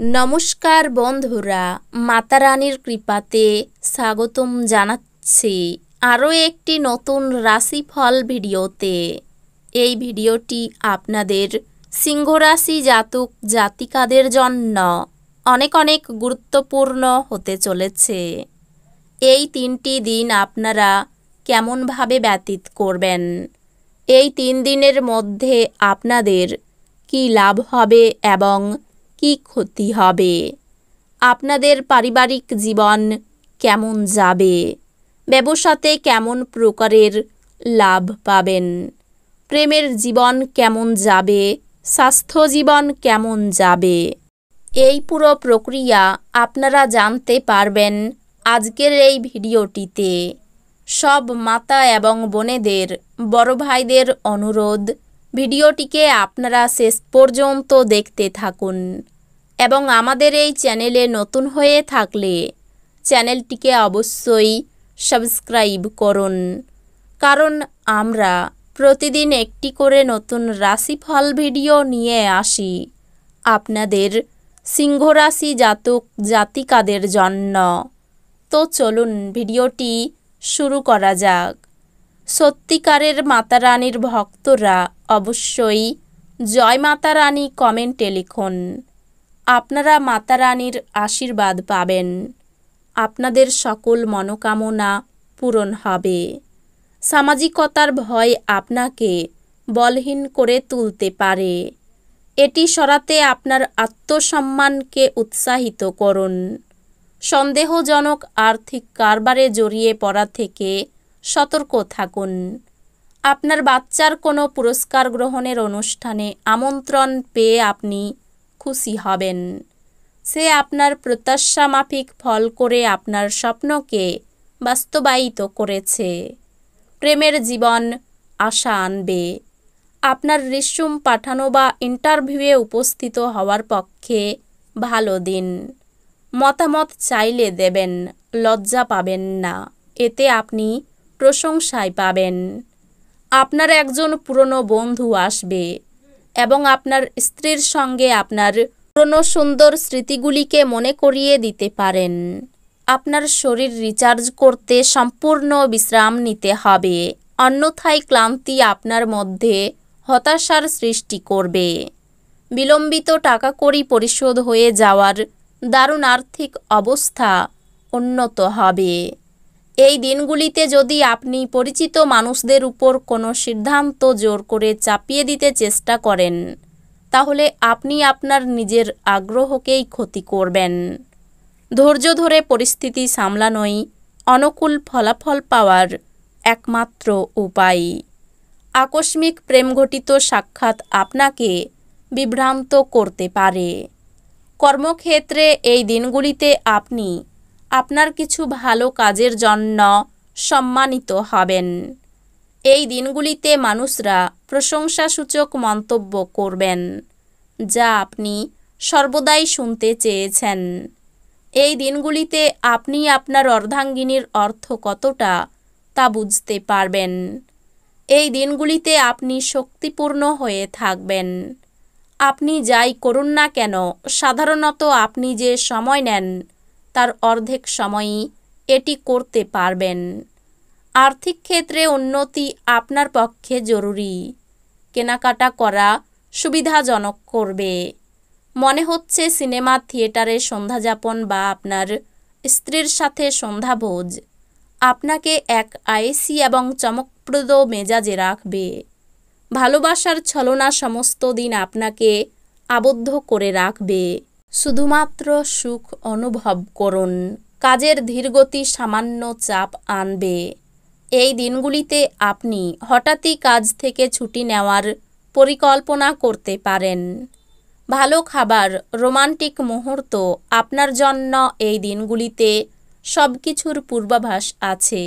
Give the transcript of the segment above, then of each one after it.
নমস্কার বন্ধুরা, মাতা রানীর কৃপাতে স্বাগতম জানাচ্ছি আরও একটি নতুন রাশিফল ভিডিওতে। এই ভিডিওটি আপনাদের সিংহ রাশি জাতক জাতিকাদের জন্য অনেক অনেক গুরুত্বপূর্ণ হতে চলেছে। এই 3টি দিন আপনারা কেমনভাবে ব্যতীত করবেন, এই 3 দিনের মধ্যে আপনাদের কি লাভ হবে এবং কি ক্ষতি হবে, আপনাদের পারিবারিক জীবন কেমন যাবে, ব্যবসাতে কেমন প্রকারের লাভ পাবেন, প্রেমের জীবন কেমন যাবে, স্বাস্থ্য জীবন কেমন যাবে, এই পুরো প্রক্রিয়া আপনারা জানতে পারবেন আজকের এই ভিডিওটিতে। সব মাতা এবং বোনেদের, বড় ভাইদের অনুরোধ, ভিডিওটিকে আপনারা শেষ পর্যন্ত দেখতে থাকুন এবং আমাদের এই চ্যানেলে নতুন হয়ে থাকলে চ্যানেলটিকে অবশ্যই সাবস্ক্রাইব করুন, কারণ আমরা প্রতিদিন একটি করে নতুন রাশিফল ভিডিও নিয়ে আসি আপনাদের সিংহ রাশি জাতক জাতিকাদের জন্য। তো চলুন ভিডিওটি শুরু করা যাক। সত্যিকারের মাতা রানীর ভক্তরা অবশ্যই জয় মাতা রানী কমেন্টে লিখুন। আপনারা মাতা রানীর আশীর্বাদ পাবেন, আপনাদের সকল মনোকামনা পূরণ হবে। সামাজিকতার ভয় আপনাকে বলহীন করে তুলতে পারে, এটি সরাতে আপনার আত্মসম্মানকে উৎসাহিত করুন। সন্দেহজনক আর্থিক কারবারে জড়িয়ে পড়া থেকে সতর্ক থাকুন। আপনার বাচ্চার কোনো পুরস্কার গ্রহণের অনুষ্ঠানে আমন্ত্রণ পেয়ে আপনি খুশি হবেন। সে আপনার প্রত্যাশা মাফিক ফল করে আপনার স্বপ্নকে বাস্তবায়িত করেছে। প্রেমের জীবন আশা আনবে। আপনার রিস্যুম পাঠানো বা ইন্টারভিউয়ে উপস্থিত হওয়ার পক্ষে ভালো দিন। মতামত চাইলে দেবেন, লজ্জা পাবেন না, এতে আপনি প্রশংসায় পাবেন। আপনার একজন পুরনো বন্ধু আসবে এবং আপনার স্ত্রীর সঙ্গে আপনার পুরনো সুন্দর স্মৃতিগুলিকে মনে করিয়ে দিতে পারেন। আপনার শরীর রিচার্জ করতে সম্পূর্ণ বিশ্রাম নিতে হবে, অন্যথায় ক্লান্তি আপনার মধ্যে হতাশার সৃষ্টি করবে। বিলম্বিত টাকাকড়ি পরিশোধ হয়ে যাওয়ার দারুণ আর্থিক অবস্থা উন্নত হবে। এই দিনগুলিতে যদি আপনি পরিচিত মানুষদের উপর কোনো সিদ্ধান্ত জোর করে চাপিয়ে দিতে চেষ্টা করেন, তাহলে আপনি আপনার নিজের আগ্রহকেই ক্ষতি করবেন। ধৈর্য ধরে পরিস্থিতি সামলানোই অনুকূল ফলাফল পাওয়ার একমাত্র উপায়। আকস্মিক প্রেমঘটিত সাক্ষাৎ আপনাকে বিভ্রান্ত করতে পারে। কর্মক্ষেত্রে এই দিনগুলিতে আপনি আপনার কিছু ভালো কাজের জন্য সম্মানিত হবেন। এই দিনগুলিতে মানুষরা প্রশংসাসূচক মন্তব্য করবেন, যা আপনি সর্বদাই শুনতে চেয়েছেন। এই দিনগুলিতে আপনি আপনার অর্ধাঙ্গিনীর অর্থ কতটা তা বুঝতে পারবেন। এই দিনগুলিতে আপনি শক্তিপূর্ণ হয়ে থাকবেন। আপনি যাই করুন না কেন, সাধারণত আপনি যে সময় নেন তার অর্ধেক সময়ই এটি করতে পারবেন। আর্থিক ক্ষেত্রে উন্নতি আপনার পক্ষে জরুরি। কেনাকাটা করা সুবিধাজনক করবে। মনে হচ্ছে সিনেমা থিয়েটারে সন্ধ্যাযাপন বা আপনার স্ত্রীর সাথে সন্ধ্যাভোজ আপনাকে এক আয়েসি এবং চমকপ্রদ মেজাজে রাখবে। ভালোবাসার ছলনা সমস্ত দিন আপনাকে আবদ্ধ করে রাখবে। শুধুমাত্র সুখ অনুভব করুন। কাজের ধীরগতি সামান্য চাপ আনবে। এই দিনগুলিতে আপনি হঠাৎই কাজ থেকে ছুটি নেওয়ার পরিকল্পনা করতে পারেন। ভালো খাবার, রোমান্টিক মুহূর্ত আপনার জন্য এই দিনগুলিতে সব কিছুর পূর্বাভাস আছে।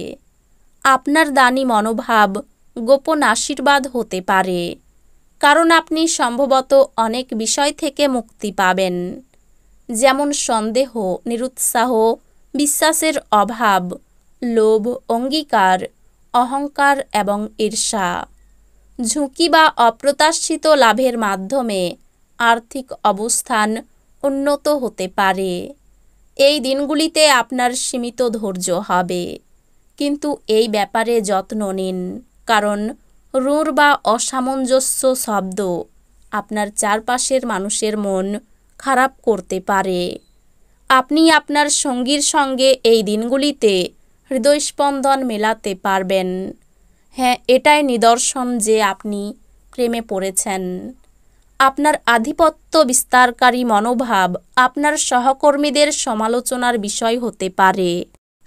আপনার দানী মনোভাব গোপন আশীর্বাদ হতে পারে, কারণ আপনি সম্ভবত অনেক বিষয় থেকে মুক্তি পাবেন, যেমন সন্দেহ, নিরুৎসাহ, বিশ্বাসের অভাব, লোভ, অঙ্গীকার, অহংকার এবং ঈর্ষা। ঝুঁকি বা অপ্রত্যাশিত লাভের মাধ্যমে আর্থিক অবস্থান উন্নত হতে পারে। এই দিনগুলিতে আপনার সীমিত ধৈর্য হবে, কিন্তু এই ব্যাপারে যত্ন নিন, কারণ রূঢ় বা অসামঞ্জস্য শব্দ আপনার চারপাশের মানুষের মন খারাপ করতে পারে। আপনি আপনার সঙ্গীর সঙ্গে এই দিনগুলিতে হৃদয়স্পন্দন মেলাতে পারবেন। হ্যাঁ, এটাই নিদর্শন যে আপনি প্রেমে পড়েছেন। আপনার আধিপত্য বিস্তারকারী মনোভাব আপনার সহকর্মীদের সমালোচনার বিষয় হতে পারে।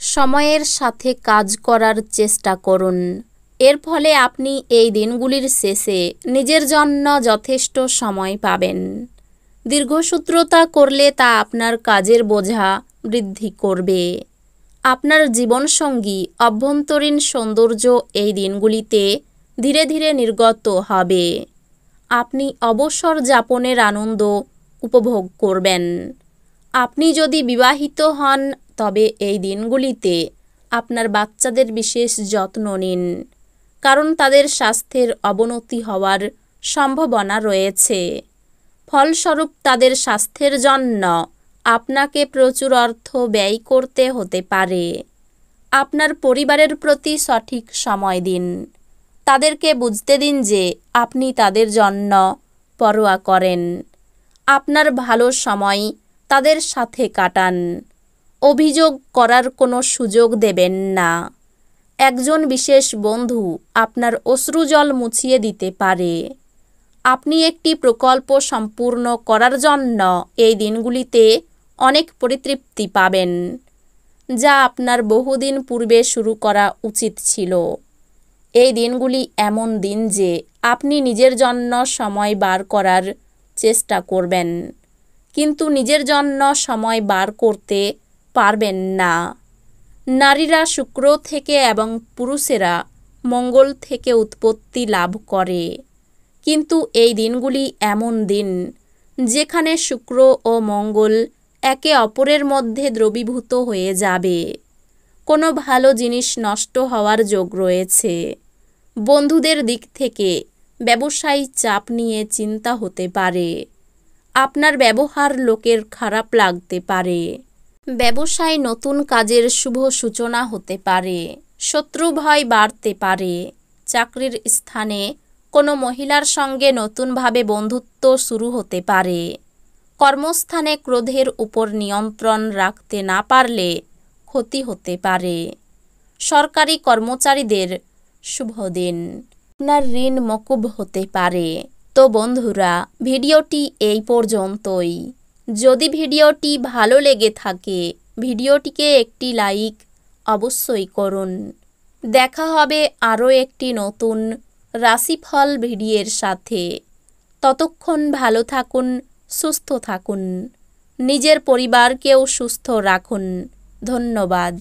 সময়ের সাথে কাজ করার চেষ্টা করুন। এর ফলে আপনি এই দিনগুলির শেষে নিজের জন্য যথেষ্ট সময় পাবেন। দীর্ঘসূত্রতা করলে তা আপনার কাজের বোঝা বৃদ্ধি করবে। আপনার জীবনসঙ্গী অভ্যন্তরীণ সৌন্দর্য এই দিনগুলিতে ধীরে ধীরে নির্গত হবে। আপনি অবসর যাপনের আনন্দ উপভোগ করবেন। আপনি যদি বিবাহিত হন তবে এই দিনগুলিতে আপনার বাচ্চাদের বিশেষ যত্ন নিন, কারণ তাদের স্বাস্থ্যের অবনতি হওয়ার সম্ভাবনা রয়েছে। ফলস্বরূপ তাদের স্বাস্থ্যের জন্য আপনাকে প্রচুর অর্থ ব্যয় করতে হতে পারে। আপনার পরিবারের প্রতি সঠিক সময় দিন। তাদেরকে বুঝতে দিন যে আপনি তাদের জন্য পরোয়া করেন। আপনার ভালো সময় তাদের সাথে কাটান। অভিযোগ করার কোনো সুযোগ দেবেন না। একজন বিশেষ বন্ধু আপনার অশ্রুজল মুছিয়ে দিতে পারে। আপনি একটি প্রকল্প সম্পূর্ণ করার জন্য এই দিনগুলিতে অনেক পরিতৃপ্তি পাবেন, যা আপনার বহুদিন পূর্বে শুরু করা উচিত ছিল। এই দিনগুলি এমন দিন যে আপনি নিজের জন্য সময় বার করার চেষ্টা করবেন, কিন্তু নিজের জন্য সময় বার করতে পারবেন না। নারীরা শুক্র থেকে এবং পুরুষেরা মঙ্গল থেকে উৎপত্তি লাভ করে, কিন্তু এই দিনগুলি এমন দিন যেখানে শুক্র ও মঙ্গল একে অপরের মধ্যে দ্রবীভূত হয়ে যাবে। কোনো ভালো জিনিস নষ্ট হওয়ার যোগ রয়েছে। বন্ধুদের দিক থেকে ব্যবসায়িক চাপ নিয়ে চিন্তা হতে পারে। আপনার ব্যবহার লোকের খারাপ লাগতে পারে। ব্যবসায় নতুন কাজের শুভ সূচনা হতে পারে। শত্রু ভয় বাড়তে পারে। চাকরির স্থানে কোনো মহিলার সঙ্গে নতুনভাবে বন্ধুত্ব শুরু হতে পারে। কর্মস্থানে ক্রোধের উপর নিয়ন্ত্রণ রাখতে না পারলে ক্ষতি হতে পারে। সরকারি কর্মচারীদের শুভ দিন। আপনার ঋণ মকুব হতে পারে। তো বন্ধুরা, ভিডিওটি এই পর্যন্তই। যদি ভিডিওটি ভালো লেগে থাকে ভিডিওটিকে একটি লাইক অবশ্যই করুন। দেখা হবে আরও একটি নতুন রাশিফল ভিডিওর সাথে। ততক্ষণ ভালো থাকুন, সুস্থ থাকুন, নিজের পরিবারকেও সুস্থ রাখুন। ধন্যবাদ।